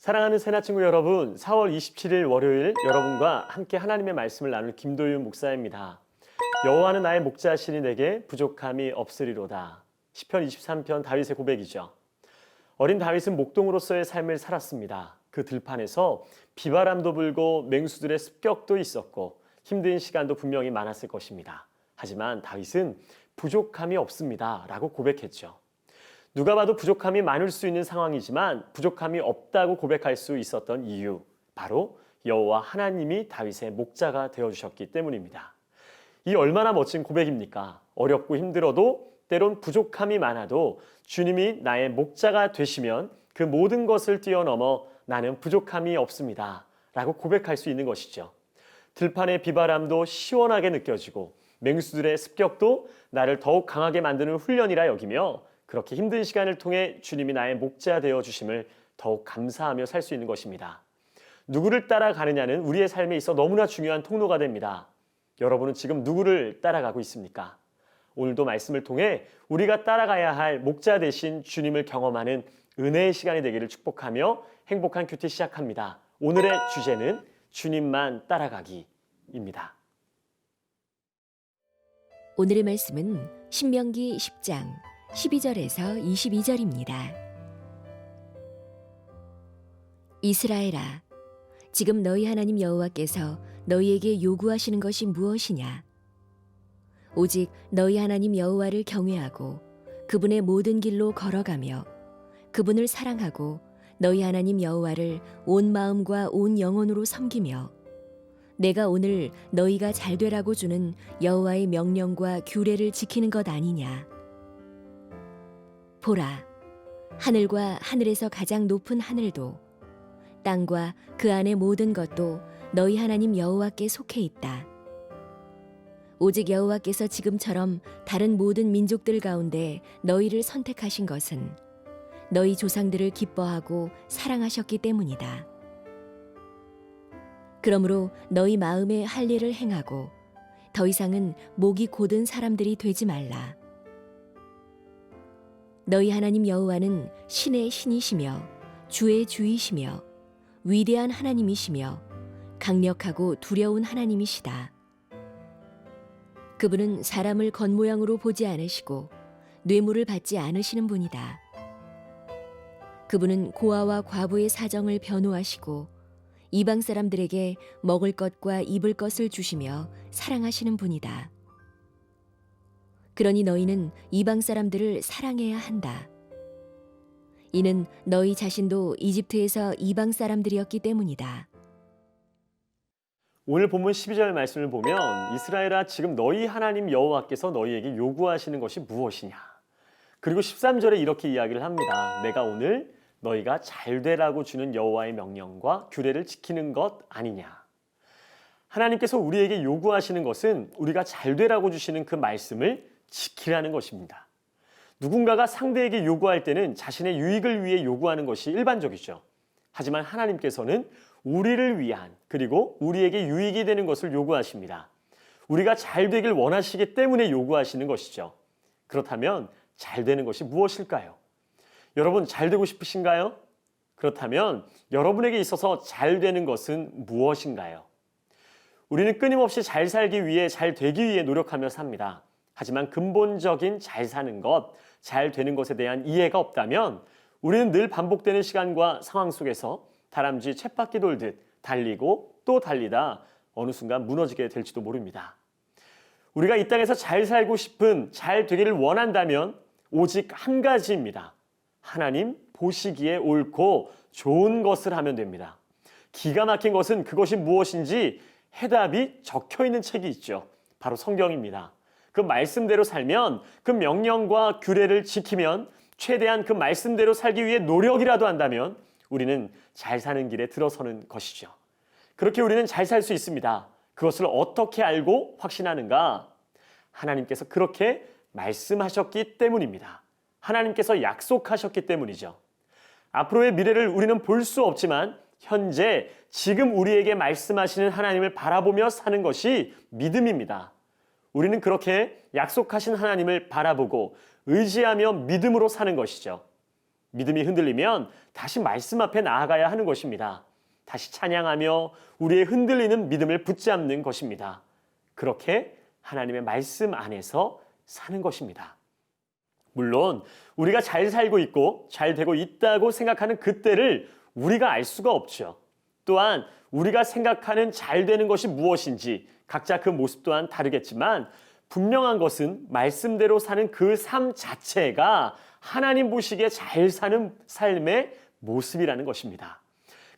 사랑하는 새나 친구 여러분, 4월 27일 월요일 여러분과 함께 하나님의 말씀을 나눌 김도윤 목사입니다. 여호와는 나의 목자시니 내게 부족함이 없으리로다. 시편 23편 다윗의 고백이죠. 어린 다윗은 목동으로서의 삶을 살았습니다. 그 들판에서 비바람도 불고 맹수들의 습격도 있었고 힘든 시간도 분명히 많았을 것입니다. 하지만 다윗은 부족함이 없습니다 라고 고백했죠. 누가 봐도 부족함이 많을 수 있는 상황이지만 부족함이 없다고 고백할 수 있었던 이유, 바로 여호와 하나님이 다윗의 목자가 되어주셨기 때문입니다. 이 얼마나 멋진 고백입니까? 어렵고 힘들어도 때론 부족함이 많아도 주님이 나의 목자가 되시면 그 모든 것을 뛰어넘어 나는 부족함이 없습니다 라고 고백할 수 있는 것이죠. 들판의 비바람도 시원하게 느껴지고 맹수들의 습격도 나를 더욱 강하게 만드는 훈련이라 여기며 그렇게 힘든 시간을 통해 주님이 나의 목자 되어주심을 더욱 감사하며 살 수 있는 것입니다. 누구를 따라가느냐는 우리의 삶에 있어 너무나 중요한 통로가 됩니다. 여러분은 지금 누구를 따라가고 있습니까? 오늘도 말씀을 통해 우리가 따라가야 할 목자 되신 주님을 경험하는 은혜의 시간이 되기를 축복하며 행복한 큐티 시작합니다. 오늘의 주제는 주님만 따라가기입니다. 오늘의 말씀은 신명기 10장 12절에서 22절입니다. 이스라엘아, 지금 너희 하나님 여호와께서 너희에게 요구하시는 것이 무엇이냐? 오직 너희 하나님 여호와를 경외하고 그분의 모든 길로 걸어가며 그분을 사랑하고 너희 하나님 여호와를 온 마음과 온 영혼으로 섬기며 내가 오늘 너희가 잘 되라고 주는 여호와의 명령과 규례를 지키는 것 아니냐? 보라, 하늘과 하늘에서 가장 높은 하늘도 땅과 그 안의 모든 것도 너희 하나님 여호와께 속해 있다. 오직 여호와께서 지금처럼 다른 모든 민족들 가운데 너희를 선택하신 것은 너희 조상들을 기뻐하고 사랑하셨기 때문이다. 그러므로 너희 마음에 할 일을 행하고 더 이상은 목이 곧은 사람들이 되지 말라. 너희 하나님 여호와는 신의 신이시며 주의 주이시며 위대한 하나님이시며 강력하고 두려운 하나님이시다. 그분은 사람을 겉모양으로 보지 않으시고 뇌물을 받지 않으시는 분이다. 그분은 고아와 과부의 사정을 변호하시고 이방 사람들에게 먹을 것과 입을 것을 주시며 사랑하시는 분이다. 그러니 너희는 이방 사람들을 사랑해야 한다. 이는 너희 자신도 이집트에서 이방 사람들이었기 때문이다. 오늘 본문 12절 말씀을 보면 이스라엘아, 지금 너희 하나님 여호와께서 너희에게 요구하시는 것이 무엇이냐? 그리고 13절에 이렇게 이야기를 합니다. 내가 오늘 너희가 잘 되라고 주는 여호와의 명령과 규례를 지키는 것 아니냐? 하나님께서 우리에게 요구하시는 것은 우리가 잘 되라고 주시는 그 말씀을 지키라는 것입니다. 누군가가 상대에게 요구할 때는 자신의 유익을 위해 요구하는 것이 일반적이죠. 하지만 하나님께서는 우리를 위한, 그리고 우리에게 유익이 되는 것을 요구하십니다. 우리가 잘 되길 원하시기 때문에 요구하시는 것이죠. 그렇다면 잘 되는 것이 무엇일까요? 여러분, 잘 되고 싶으신가요? 그렇다면 여러분에게 있어서 잘 되는 것은 무엇인가요? 우리는 끊임없이 잘 살기 위해, 잘 되기 위해 노력하며 삽니다. 하지만 근본적인 잘 사는 것, 잘 되는 것에 대한 이해가 없다면 우리는 늘 반복되는 시간과 상황 속에서 다람쥐 쳇바퀴 돌듯 달리고 또 달리다 어느 순간 무너지게 될지도 모릅니다. 우리가 이 땅에서 잘 살고 싶은, 잘 되기를 원한다면 오직 한 가지입니다. 하나님 보시기에 옳고 좋은 것을 하면 됩니다. 기가 막힌 것은 그것이 무엇인지 해답이 적혀 있는 책이 있죠. 바로 성경입니다. 그 말씀대로 살면, 그 명령과 규례를 지키면, 최대한 그 말씀대로 살기 위해 노력이라도 한다면 우리는 잘 사는 길에 들어서는 것이죠. 그렇게 우리는 잘 살 수 있습니다. 그것을 어떻게 알고 확신하는가? 하나님께서 그렇게 말씀하셨기 때문입니다. 하나님께서 약속하셨기 때문이죠. 앞으로의 미래를 우리는 볼 수 없지만 현재 지금 우리에게 말씀하시는 하나님을 바라보며 사는 것이 믿음입니다. 우리는 그렇게 약속하신 하나님을 바라보고 의지하며 믿음으로 사는 것이죠. 믿음이 흔들리면 다시 말씀 앞에 나아가야 하는 것입니다. 다시 찬양하며 우리의 흔들리는 믿음을 붙잡는 것입니다. 그렇게 하나님의 말씀 안에서 사는 것입니다. 물론 우리가 잘 살고 있고 잘 되고 있다고 생각하는 그때를 우리가 알 수가 없죠. 또한 우리가 생각하는 잘 되는 것이 무엇인지 각자 그 모습 또한 다르겠지만 분명한 것은 말씀대로 사는 그 삶 자체가 하나님 보시기에 잘 사는 삶의 모습이라는 것입니다.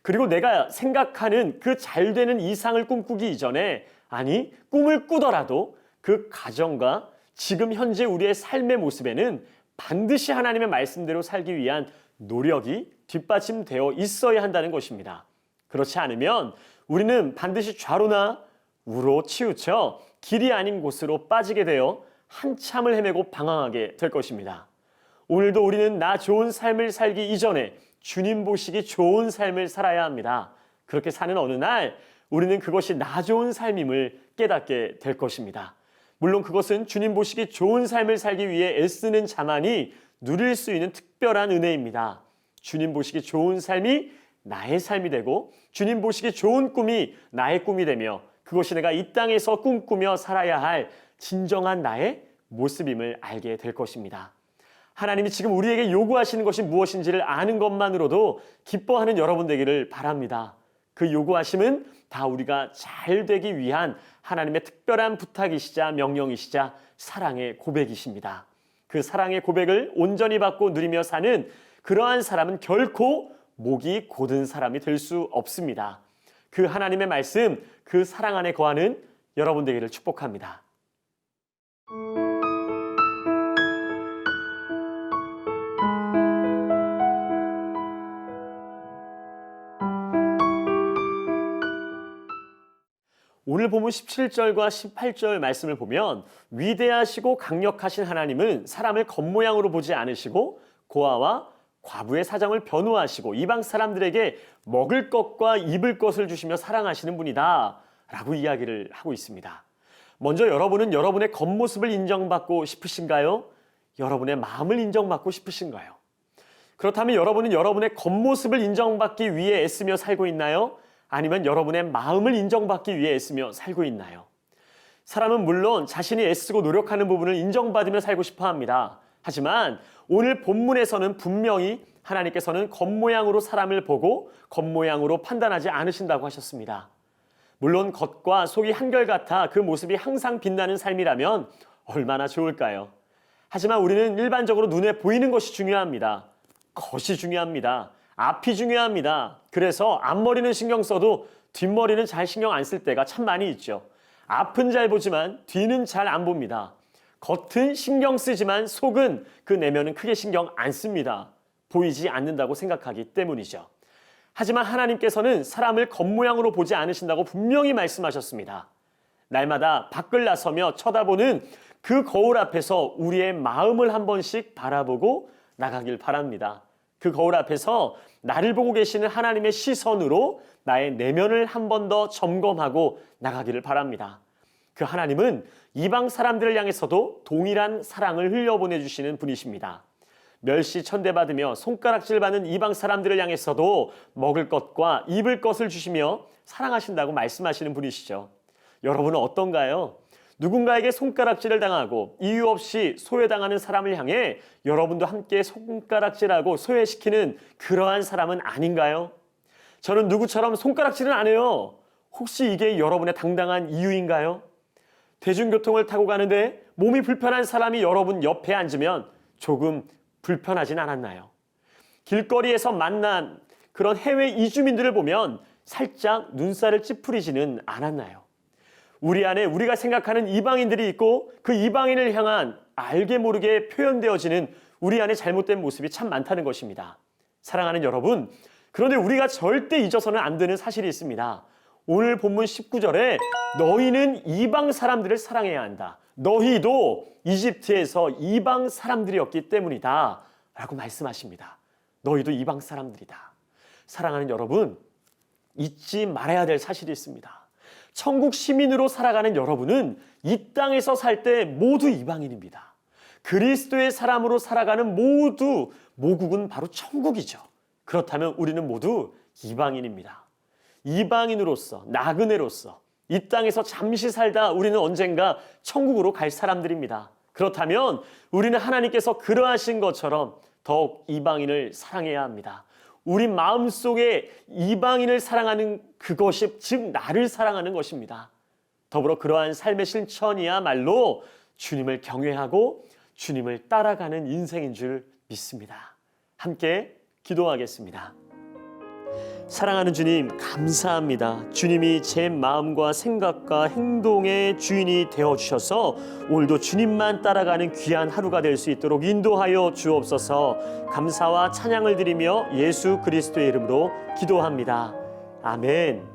그리고 내가 생각하는 그 잘 되는 이상을 꿈꾸기 이전에, 아니 꿈을 꾸더라도 그 가정과 지금 현재 우리의 삶의 모습에는 반드시 하나님의 말씀대로 살기 위한 노력이 뒷받침되어 있어야 한다는 것입니다. 그렇지 않으면 우리는 반드시 좌로나 우로 치우쳐 길이 아닌 곳으로 빠지게 되어 한참을 헤매고 방황하게 될 것입니다. 오늘도 우리는 나 좋은 삶을 살기 이전에 주님 보시기 좋은 삶을 살아야 합니다. 그렇게 사는 어느 날 우리는 그것이 나 좋은 삶임을 깨닫게 될 것입니다. 물론 그것은 주님 보시기 좋은 삶을 살기 위해 애쓰는 자만이 누릴 수 있는 특별한 은혜입니다. 주님 보시기 좋은 삶이 나의 삶이 되고 주님 보시기 좋은 꿈이 나의 꿈이 되며 그것이 내가 이 땅에서 꿈꾸며 살아야 할 진정한 나의 모습임을 알게 될 것입니다. 하나님이 지금 우리에게 요구하시는 것이 무엇인지를 아는 것만으로도 기뻐하는 여러분 되기를 바랍니다. 그 요구하심은 다 우리가 잘 되기 위한 하나님의 특별한 부탁이시자 명령이시자 사랑의 고백이십니다. 그 사랑의 고백을 온전히 받고 누리며 사는 그러한 사람은 결코 목이 곧은 사람이 될 수 없습니다. 그 하나님의 말씀, 그 사랑 안에 거하는 여러분 되기를 축복합니다. 오늘 본문 17절과 18절 말씀을 보면 위대하시고 강력하신 하나님은 사람을 겉모양으로 보지 않으시고 고아와 과부의 사정을 변호하시고 이방 사람들에게 먹을 것과 입을 것을 주시며 사랑하시는 분이다 라고 이야기를 하고 있습니다. 먼저 여러분은 여러분의 겉모습을 인정받고 싶으신가요? 여러분의 마음을 인정받고 싶으신가요? 그렇다면 여러분은 여러분의 겉모습을 인정받기 위해 애쓰며 살고 있나요? 아니면 여러분의 마음을 인정받기 위해 애쓰며 살고 있나요? 사람은 물론 자신이 애쓰고 노력하는 부분을 인정받으며 살고 싶어 합니다. 하지만 오늘 본문에서는 분명히 하나님께서는 겉모양으로 사람을 보고 겉모양으로 판단하지 않으신다고 하셨습니다. 물론 겉과 속이 한결같아 그 모습이 항상 빛나는 삶이라면 얼마나 좋을까요? 하지만 우리는 일반적으로 눈에 보이는 것이 중요합니다. 겉이 중요합니다. 앞이 중요합니다. 그래서 앞머리는 신경 써도 뒷머리는 잘 신경 안 쓸 때가 참 많이 있죠. 앞은 잘 보지만 뒤는 잘 안 봅니다. 겉은 신경 쓰지만 속은 그 내면은 크게 신경 안 씁니다. 보이지 않는다고 생각하기 때문이죠. 하지만 하나님께서는 사람을 겉모양으로 보지 않으신다고 분명히 말씀하셨습니다. 날마다 밖을 나서며 쳐다보는 그 거울 앞에서 우리의 마음을 한 번씩 바라보고 나가길 바랍니다. 그 거울 앞에서 나를 보고 계시는 하나님의 시선으로 나의 내면을 한 번 더 점검하고 나가기를 바랍니다. 그 하나님은 이방 사람들을 향해서도 동일한 사랑을 흘려보내주시는 분이십니다. 멸시 천대받으며 손가락질 받는 이방 사람들을 향해서도 먹을 것과 입을 것을 주시며 사랑하신다고 말씀하시는 분이시죠. 여러분은 어떤가요? 누군가에게 손가락질을 당하고 이유 없이 소외당하는 사람을 향해 여러분도 함께 손가락질하고 소외시키는 그러한 사람은 아닌가요? 저는 누구처럼 손가락질은 안 해요. 혹시 이게 여러분의 당당한 이유인가요? 대중교통을 타고 가는데 몸이 불편한 사람이 여러분 옆에 앉으면 조금 불편하진 않았나요? 길거리에서 만난 그런 해외 이주민들을 보면 살짝 눈살을 찌푸리지는 않았나요? 우리 안에 우리가 생각하는 이방인들이 있고 그 이방인을 향한 알게 모르게 표현되어지는 우리 안에 잘못된 모습이 참 많다는 것입니다. 사랑하는 여러분, 그런데 우리가 절대 잊어서는 안 되는 사실이 있습니다. 오늘 본문 19절에 너희는 이방 사람들을 사랑해야 한다. 너희도 이집트에서 이방 사람들이었기 때문이다 라고 말씀하십니다. 너희도 이방 사람들이다. 사랑하는 여러분, 잊지 말아야 될 사실이 있습니다. 천국 시민으로 살아가는 여러분은 이 땅에서 살 때 모두 이방인입니다. 그리스도의 사람으로 살아가는 모국은 바로 천국이죠. 그렇다면 우리는 모두 이방인입니다. 이방인으로서, 나그네로서 이 땅에서 잠시 살다 우리는 언젠가 천국으로 갈 사람들입니다. 그렇다면 우리는 하나님께서 그러하신 것처럼 더욱 이방인을 사랑해야 합니다. 우리 마음속에 이방인을 사랑하는 그것이 즉 나를 사랑하는 것입니다. 더불어 그러한 삶의 실천이야말로 주님을 경외하고 주님을 따라가는 인생인 줄 믿습니다. 함께 기도하겠습니다. 사랑하는 주님, 감사합니다. 주님이 제 마음과 생각과 행동의 주인이 되어주셔서 오늘도 주님만 따라가는 귀한 하루가 될 수 있도록 인도하여 주옵소서. 감사와 찬양을 드리며 예수 그리스도의 이름으로 기도합니다. 아멘.